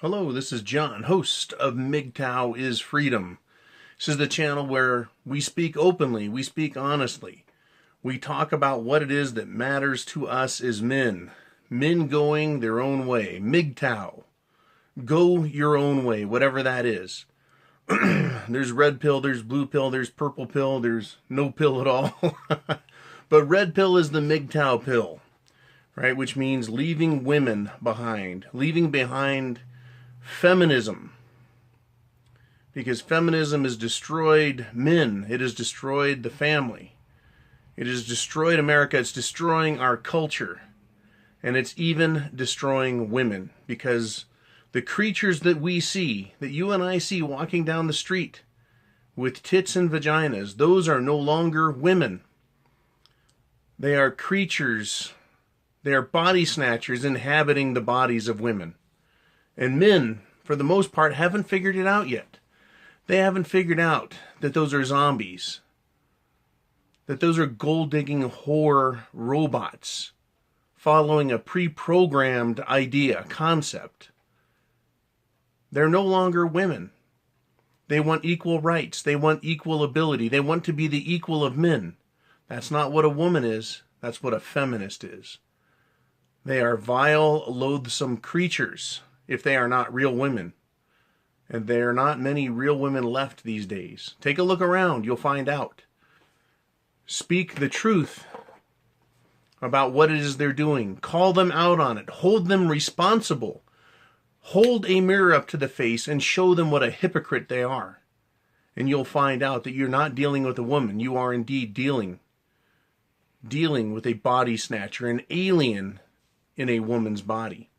Hello, this is John, host of MGTOW is Freedom. This is the channel where we speak openly, we speak honestly. We talk about what it is that matters to us as men. Men going their own way. MGTOW. Go your own way, whatever that is. There's red pill, there's blue pill, there's purple pill, there's no pill at all. But red pill is the MGTOW pill, right? Which means leaving women behind. Leaving behind feminism, because feminism has destroyed men. It has destroyed the family. It has destroyed America. It's destroying our culture, and it's even destroying women, because the creatures that we see, that you and I see walking down the street with tits and vaginas, those are no longer women. They are creatures. They are body snatchers inhabiting the bodies of women. And men, for the most part, haven't figured it out yet. They haven't figured out that those are zombies. That those are gold-digging whore robots following a pre-programmed idea, concept. They're no longer women. They want equal rights. They want equal ability. They want to be the equal of men. That's not what a woman is. That's what a feminist is. They are vile, loathsome creatures, if they are not real women. And there are not many real women left these days. Take a look around, you'll find out. Speak the truth about what it is they're doing. Call them out on it. Hold them responsible. Hold a mirror up to the face and show them what a hypocrite they are. And you'll find out that you're not dealing with a woman. You are indeed dealing with a body snatcher, an alien in a woman's body.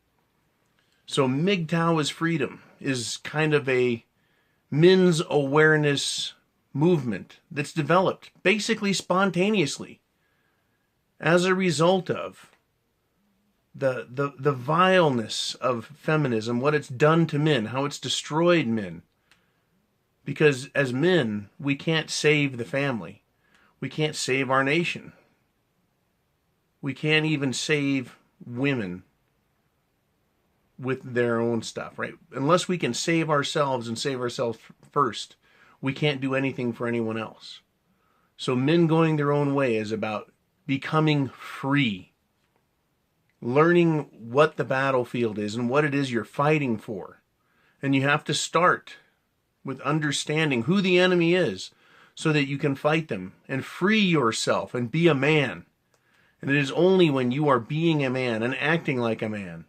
So MGTOW is Freedom is kind of a men's awareness movement that's developed basically spontaneously as a result of the vileness of feminism, what it's done to men, how it's destroyed men. Because as men, we can't save the family. We can't save our nation. We can't even save women with their own stuff, right? Unless we can save ourselves and save ourselves first, we can't do anything for anyone else. So men going their own way is about becoming free, learning what the battlefield is and what it is you're fighting for. And you have to start with understanding who the enemy is so that you can fight them and free yourself and be a man. And it is only when you are being a man and acting like a man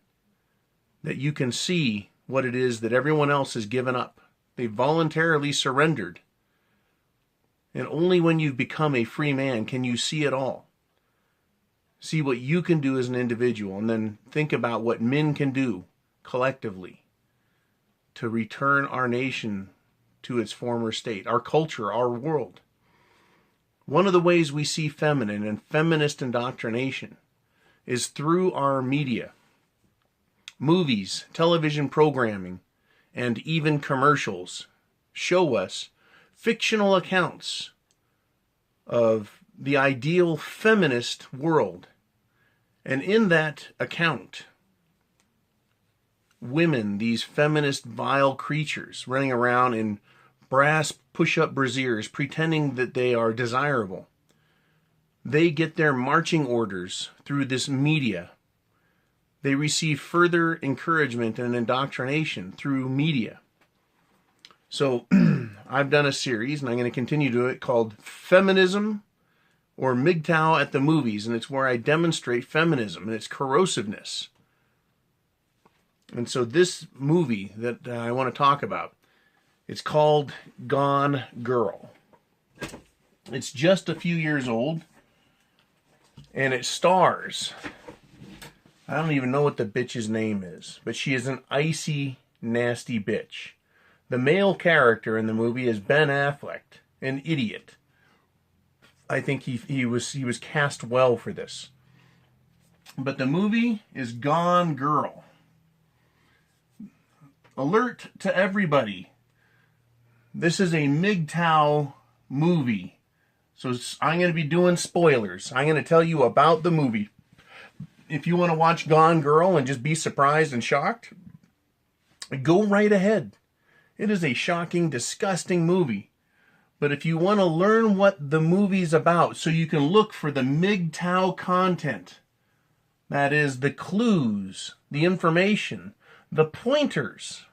that you can see what it is that everyone else has given up. They voluntarily surrendered. And only when you've become a free man can you see it all. See what you can do as an individual, and then think about what men can do collectively to return our nation to its former state, our culture, our world. One of the ways we see feminine and feminist indoctrination is through our media. Movies, television programming, and even commercials show us fictional accounts of the ideal feminist world. And in that account, women, these feminist vile creatures running around in brass push-up brasiers pretending that they are desirable. They get their marching orders through this media. They receive further encouragement and indoctrination through media. So I've done a series, and I'm going to continue to do it, called Feminism or MGTOW at the Movies, and it's where I demonstrate feminism and its corrosiveness. And so this movie that I want to talk about, it's called Gone Girl. It's just a few years old, and it stars, I don't even know what the bitch's name is, but she is an icy, nasty bitch. The male character in the movie is Ben Affleck, an idiot. I think he was cast well for this. But the movie is Gone Girl. Alert to everybody. This is a MGTOW movie. So I'm going to be doing spoilers. I'm going to tell you about the movie. If you want to watch Gone Girl and just be surprised and shocked, Go right ahead. It is a shocking, disgusting movie. But if you want to learn what the movie's about, so you can look for the MGTOW content, that is the clues, the information, the pointers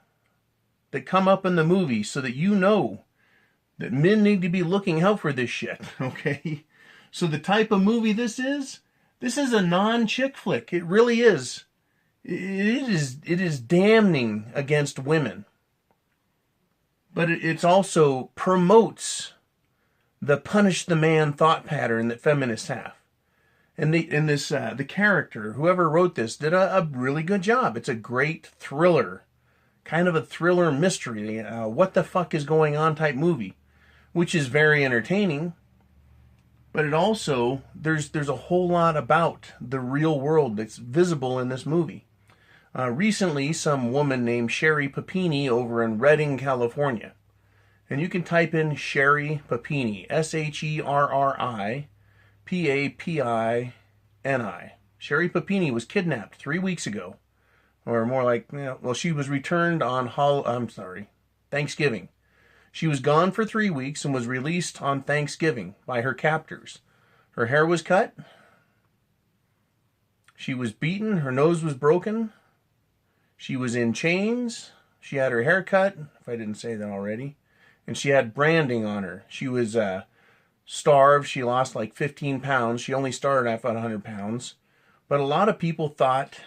that come up in the movie so that you know that men need to be looking out for this shit, okay? So the type of movie this is a non-chick flick. It really is. It is damning against women. But it's also promotes the punish the man thought pattern that feminists have. And the character, whoever wrote this, did a really good job. It's a great thriller, kind of a thriller mystery, what the fuck is going on type movie, which is very entertaining. But it also, there's a whole lot about the real world that's visible in this movie. Recently, some woman named Sherry Papini over in Redding, California. And you can type in Sherry Papini, SherriPapini. Sherry Papini was kidnapped 3 weeks ago. Or more like, she was returned on Thanksgiving. She was gone for 3 weeks and was released on Thanksgiving by her captors. Her hair was cut. She was beaten. Her nose was broken. She was in chains. She had her hair cut, if I didn't say that already. And she had branding on her. She was starved. She lost like 15 pounds. She only started at about 100 pounds. But a lot of people thought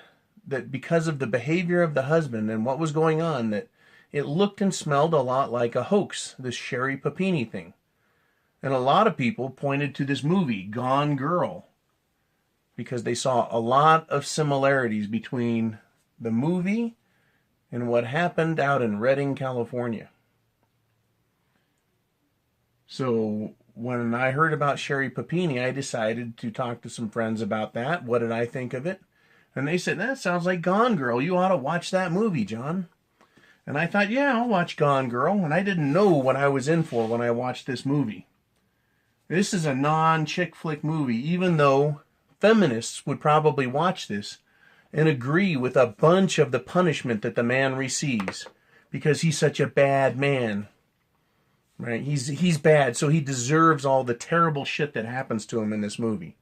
that because of the behavior of the husband and what was going on, that it looked and smelled a lot like a hoax, this Sherry Papini thing. And a lot of people pointed to this movie, Gone Girl, because they saw a lot of similarities between the movie and what happened out in Redding, California. So when I heard about Sherry Papini, I decided to talk to some friends about that. What did I think of it? And they said, that sounds like Gone Girl. You ought to watch that movie, John. And I thought, yeah, I'll watch Gone Girl. And I didn't know what I was in for when I watched this movie. This is a non-chick flick movie, even though feminists would probably watch this and agree with a bunch of the punishment that the man receives because he's such a bad man. Right? He's bad, so he deserves all the terrible shit that happens to him in this movie.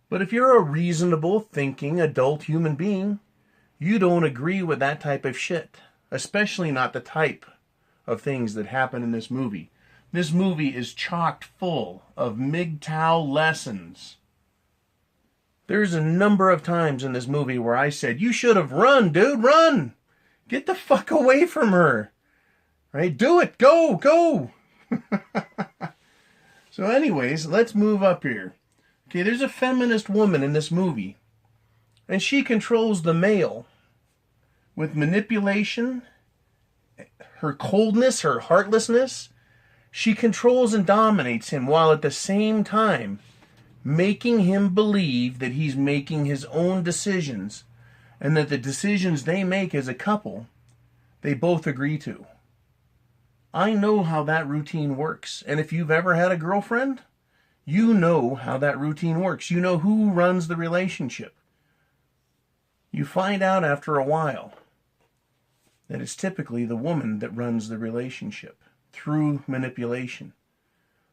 But if you're a reasonable, thinking, adult human being, you don't agree with that type of shit. Especially not the type of things that happen in this movie. This movie is chock full of MGTOW lessons. There's a number of times in this movie where I said, you should have run, dude, run! Get the fuck away from her! Right? Do it! Go! Go! So anyways, let's move up here. Okay, there's a feminist woman in this movie. And she controls the male with manipulation, her coldness, her heartlessness. She controls and dominates him while at the same time making him believe that he's making his own decisions and that the decisions they make as a couple, they both agree to. I know how that routine works. And if you've ever had a girlfriend, you know how that routine works. You know who runs the relationship. You find out after a while that it's typically the woman that runs the relationship through manipulation.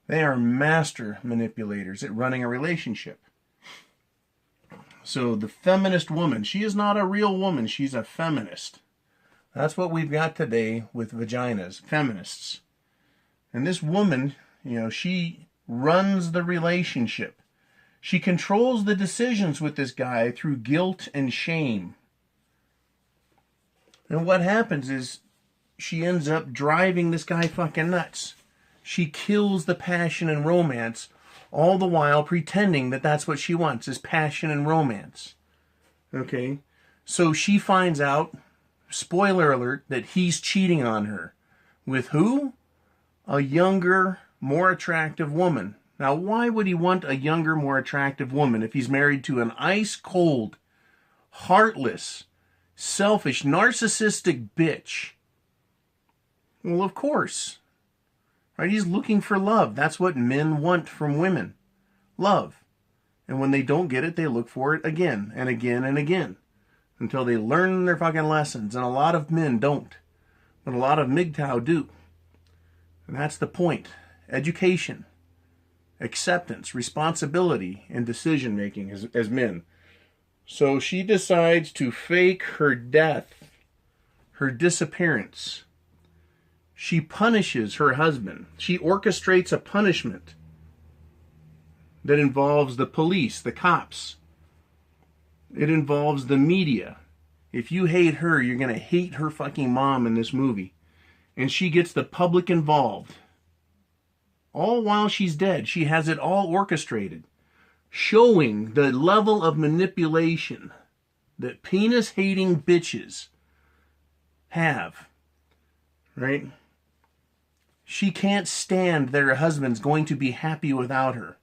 They are master manipulators at running a relationship. So the feminist woman, she is not a real woman, she's a feminist. That's what we've got today with vaginas, feminists. And this woman, she runs the relationship. She controls the decisions with this guy through guilt and shame. And what happens is she ends up driving this guy fucking nuts. She kills the passion and romance, all the while pretending that that's what she wants, is passion and romance. Okay? So she finds out, spoiler alert, that he's cheating on her. With who? A younger, more attractive woman. Now, why would he want a younger, more attractive woman if he's married to an ice-cold, heartless, selfish, narcissistic bitch? Well, of course. Right? He's looking for love. That's what men want from women. Love. And when they don't get it, they look for it again and again and again. until they learn their fucking lessons. And a lot of men don't. But a lot of MGTOW do. And that's the point. Education, acceptance, responsibility, and decision making as men. So she decides to fake her death, her disappearance. She punishes her husband. She orchestrates a punishment that involves the police, the cops. It involves the media. If you hate her, you're going to hate her fucking mom in this movie. And she gets the public involved. All while she's dead. She has it all orchestrated. Showing the level of manipulation that penis-hating bitches have. Right? She can't stand that her husband's going to be happy without her.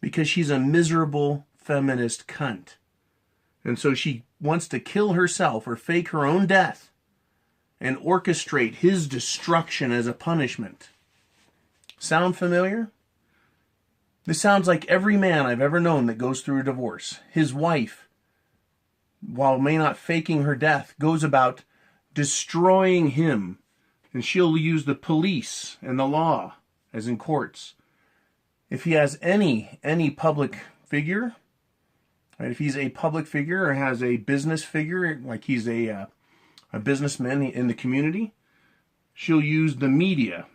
Because she's a miserable feminist cunt. And so she wants to kill herself or fake her own death and orchestrate his destruction as a punishment. Sound familiar? This sounds like every man I've ever known that goes through a divorce. His wife, while may not faking her death, goes about destroying him. And she'll use the police and the law, as in courts. If he has any public figure, right, if he's a public figure or has a business figure, like he's a businessman in the community, she'll use the media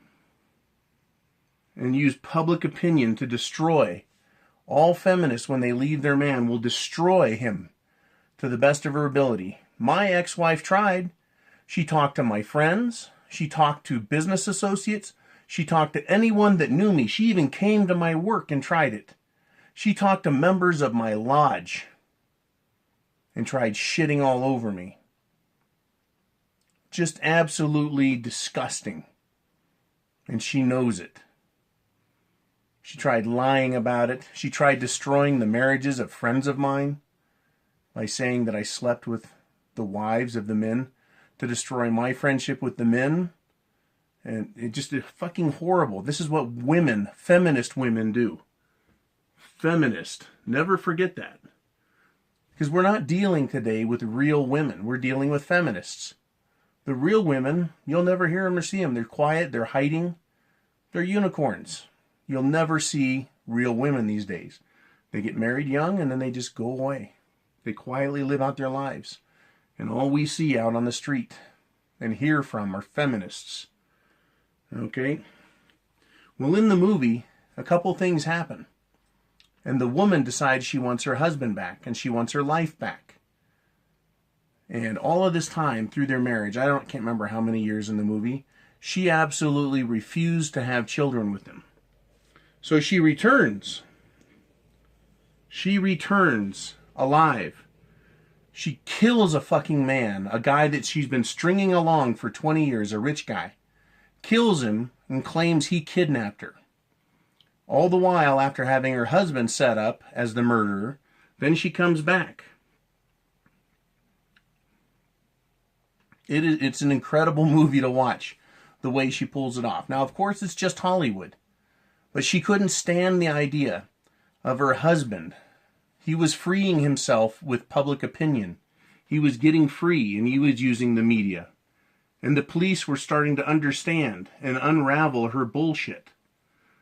and use public opinion to destroy. All feminists, when they leave their man, will destroy him to the best of her ability. My ex-wife tried. She talked to my friends. She talked to business associates. She talked to anyone that knew me. She even came to my work and tried it. She talked to members of my lodge and tried shitting all over me. Just absolutely disgusting. And she knows it. She tried lying about it. She tried destroying the marriages of friends of mine by saying that I slept with the wives of the men to destroy my friendship with the men. And it just is fucking horrible. This is what women, feminist women, do. Feminist. Never forget that. Because we're not dealing today with real women. We're dealing with feminists. The real women, you'll never hear them or see them. They're quiet. They're hiding. They're unicorns. You'll never see real women these days. They get married young and then they just go away. They quietly live out their lives. And all we see out on the street and hear from are feminists. Okay? Well, in the movie, a couple things happen. And the woman decides she wants her husband back and she wants her life back. And all of this time through their marriage, can't remember how many years in the movie, she absolutely refused to have children with him. So she returns. She returns alive. She kills a fucking man, a guy that she's been stringing along for 20 years, a rich guy. Kills him and claims he kidnapped her. All the while after having her husband set up as the murderer, then she comes back. It's an incredible movie to watch, the way she pulls it off. Now, of course, it's just Hollywood. But she couldn't stand the idea of her husband. He was freeing himself with public opinion. He was getting free, and he was using the media. And the police were starting to understand and unravel her bullshit.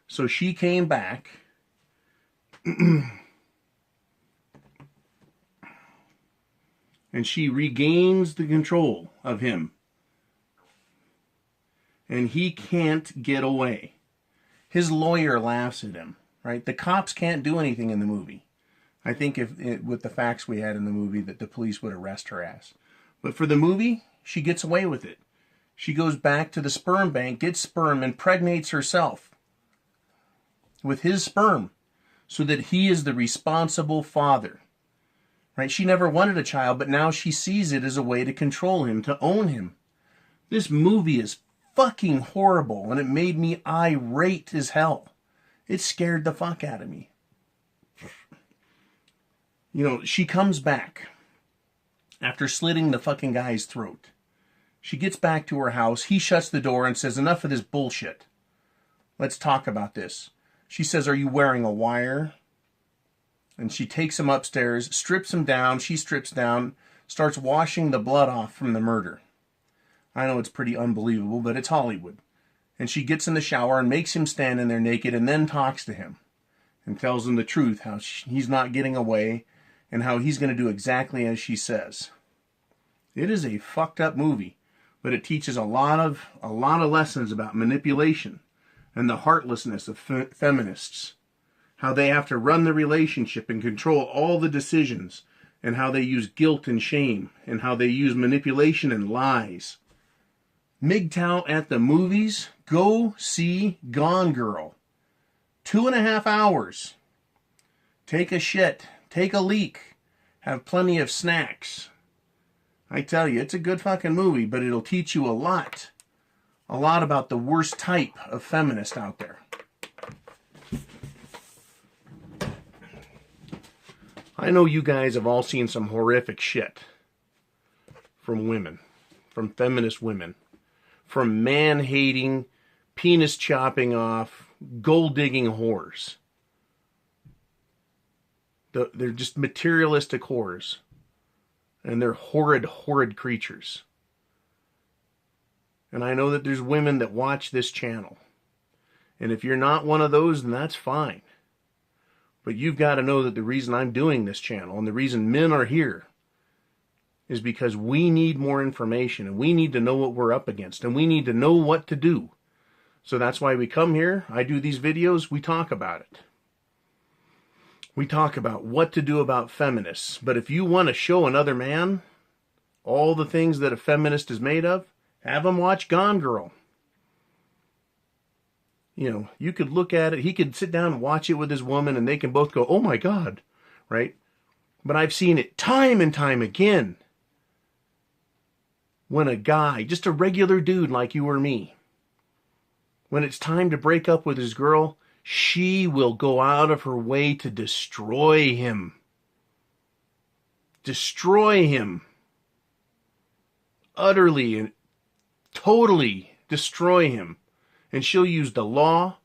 So she came back. And she regains the control of him. And he can't get away. His lawyer laughs at him, right? The cops can't do anything in the movie. I think with the facts we had in the movie that the police would arrest her ass. But for the movie, she gets away with it. She goes back to the sperm bank, gets sperm, impregnates herself with his sperm so that he is the responsible father. Right? She never wanted a child, but now she sees it as a way to control him, to own him. This movie is fucking horrible, and it made me irate as hell. It scared the fuck out of me. You know, she comes back after slitting the fucking guy's throat. She gets back to her house. He shuts the door and says, enough of this bullshit. Let's talk about this. She says, are you wearing a wire? And she takes him upstairs, strips him down. She strips down, starts washing the blood off from the murder. I know it's pretty unbelievable, but it's Hollywood. And she gets in the shower and makes him stand in there naked and then talks to him and tells him the truth, how he's not getting away and how he's going to do exactly as she says. It is a fucked up movie, but it teaches a lot of lessons about manipulation and the heartlessness of feminists. How they have to run the relationship and control all the decisions, and how they use guilt and shame, and how they use manipulation and lies. MGTOW at the movies, go see Gone Girl. 2.5 hours. Take a shit, take a leak, have plenty of snacks. I tell you, it's a good fucking movie, but it'll teach you a lot about the worst type of feminist out there. I know you guys have all seen some horrific shit from women, from feminist women, from man-hating, penis-chopping-off, gold-digging whores. They're just materialistic whores. And they're horrid, horrid creatures. And I know that there's women that watch this channel. And if you're not one of those, then that's fine. But you've got to know that the reason I'm doing this channel and the reason men are here is because we need more information and we need to know what we're up against and we need to know what to do. So that's why we come here. I do these videos. We talk about it. We talk about what to do about feminists. But if you want to show another man all the things that a feminist is made of, have him watch Gone Girl. You know, you could look at it. He could sit down and watch it with his woman and they can both go, oh my God, right? But I've seen it time and time again. When a guy, just a regular dude like you or me, when it's time to break up with his girl, she will go out of her way to destroy him. Destroy him. Utterly and totally destroy him. And she'll use the law.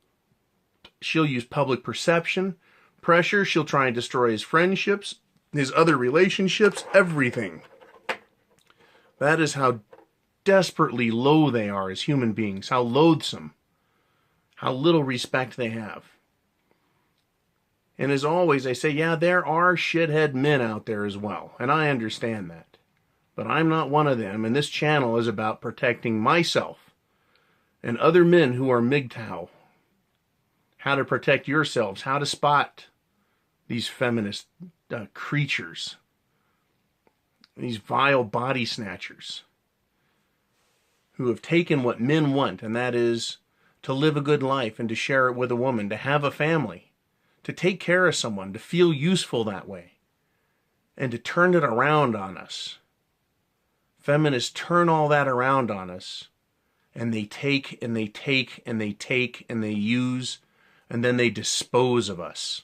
She'll use public perception, pressure. She'll try and destroy his friendships, his other relationships, everything. That is how desperately low they are as human beings. How loathsome. How little respect they have. And as always, I say, yeah, there are shithead men out there as well. And I understand that. But I'm not one of them. And this channel is about protecting myself and other men who are MGTOW. How to protect yourselves. How to spot these feminist creatures. These vile body snatchers. Who have taken what men want. And that is to live a good life and to share it with a woman. To have a family. To take care of someone. To feel useful that way. And to turn it around on us. Feminists turn all that around on us. And they take and they take and they take and they use and then they dispose of us.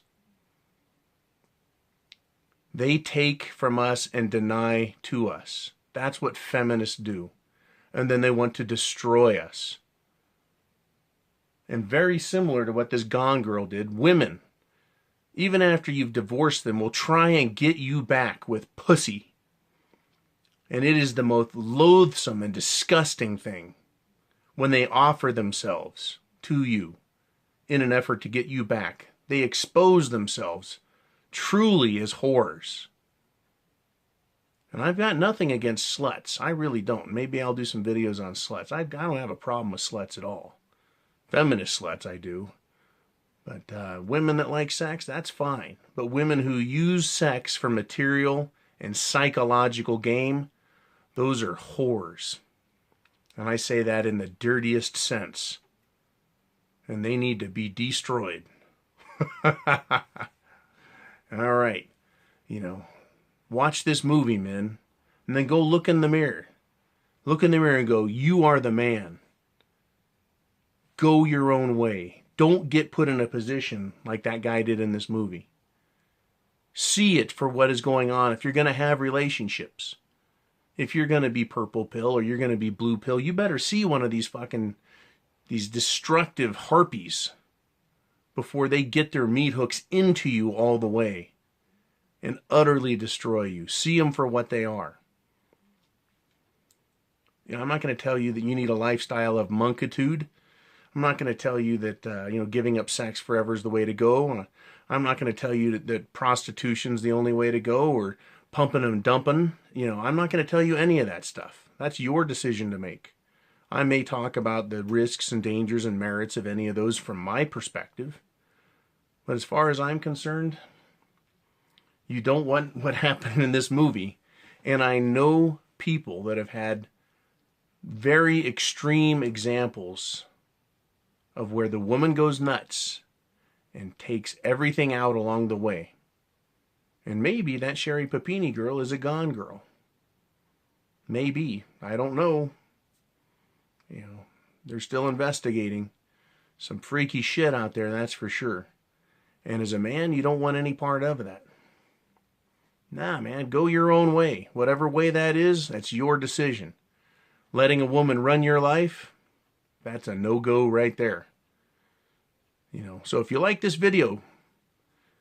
They take from us and deny to us. That's what feminists do. And then they want to destroy us. And very similar to what this Gone Girl did, women, even after you've divorced them, will try and get you back with pussy. And it is the most loathsome and disgusting thing when they offer themselves to you in an effort to get you back. They expose themselves truly as whores. And I've got nothing against sluts. I really don't. Maybe I'll do some videos on sluts. I don't have a problem with sluts at all. Feminist sluts, I do. But women that like sex, that's fine. But women who use sex for material and psychological game, those are whores. And I say that in the dirtiest sense. And they need to be destroyed. All right. You know, watch this movie, men. And then go look in the mirror. Look in the mirror and go, you are the man. Go your own way. Don't get put in a position like that guy did in this movie. See it for what is going on if you're going to have relationships. If you're going to be purple pill or you're going to be blue pill, you better see one of these these destructive harpies before they get their meat hooks into you all the way and utterly destroy you. See them for what they are. You know, I'm not going to tell you that you need a lifestyle of monkitude. I'm not going to tell you that, giving up sex forever is the way to go. I'm not going to tell you that prostitution's the only way to go, or pumping and dumping. You know, I'm not going to tell you any of that stuff. That's your decision to make. I may talk about the risks and dangers and merits of any of those from my perspective. But as far as I'm concerned, you don't want what happened in this movie. And I know people that have had very extreme examples of where the woman goes nuts and takes everything out along the way. And maybe that Sherry Papini girl is a gone girl. Maybe. I don't know. You know, they're still investigating. Some freaky shit out there, that's for sure. And as a man, you don't want any part of that. Nah, man, go your own way. Whatever way that is, that's your decision. Letting a woman run your life, that's a no-go right there. You know, so if you like this video,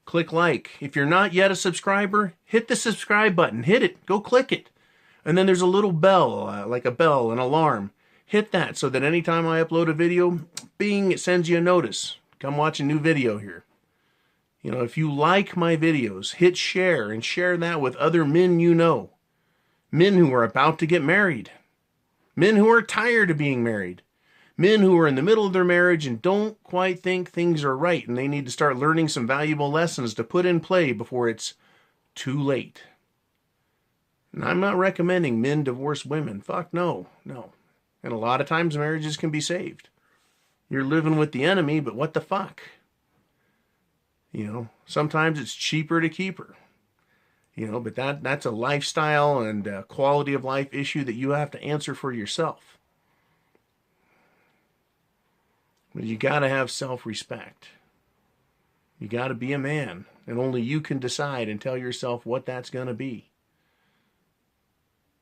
click like. If you're not yet a subscriber, hit the subscribe button. Hit it. Go click it. And then there's a little bell, like a bell, an alarm. Hit that so that anytime I upload a video, bing, it sends you a notice. Come watch a new video here. You know, if you like my videos, hit share and share that with other men you know. Men who are about to get married. Men who are tired of being married. Men who are in the middle of their marriage and don't quite think things are right, and they need to start learning some valuable lessons to put in play before it's too late. And I'm not recommending men divorce women. Fuck no, no. And a lot of times marriages can be saved. You're living with the enemy, but what the fuck? You know, sometimes it's cheaper to keep her. You know, but that's a lifestyle and a quality of life issue that you have to answer for yourself. But you got to have self-respect. You got to be a man, and only you can decide and tell yourself what that's going to be.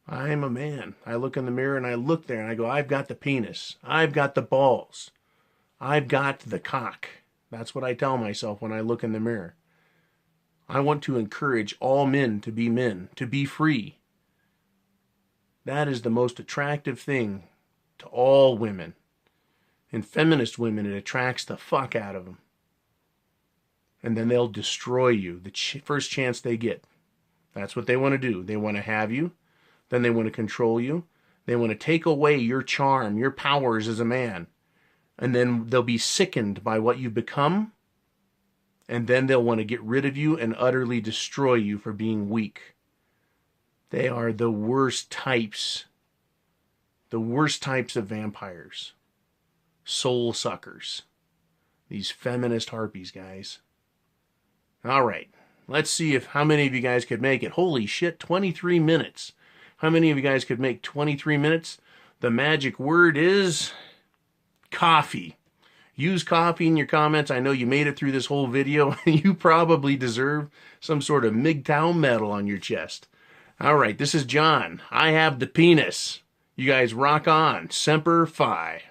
I'm a man. I look in the mirror and I look there and I go, I've got the penis. I've got the balls. I've got the cock. That's what I tell myself when I look in the mirror. I want to encourage all men, to be free. That is the most attractive thing to all women. And feminist women, it attracts the fuck out of them. And then they'll destroy you the first chance they get. That's what they want to do. They want to have you. Then they want to control you. They want to take away your charm, your powers as a man. And then they'll be sickened by what you've become. And then they'll want to get rid of you and utterly destroy you for being weak. They are the worst types. The worst types of vampires. Soul suckers. These feminist harpies, guys. All right. Let's see how many of you guys could make it. Holy shit, 23 minutes. How many of you guys could make 23 minutes? The magic word is coffee. Use coffee in your comments. I know you made it through this whole video. You probably deserve some sort of MGTOW medal on your chest. All right, this is John. I have the penis. You guys rock on. Semper Fi.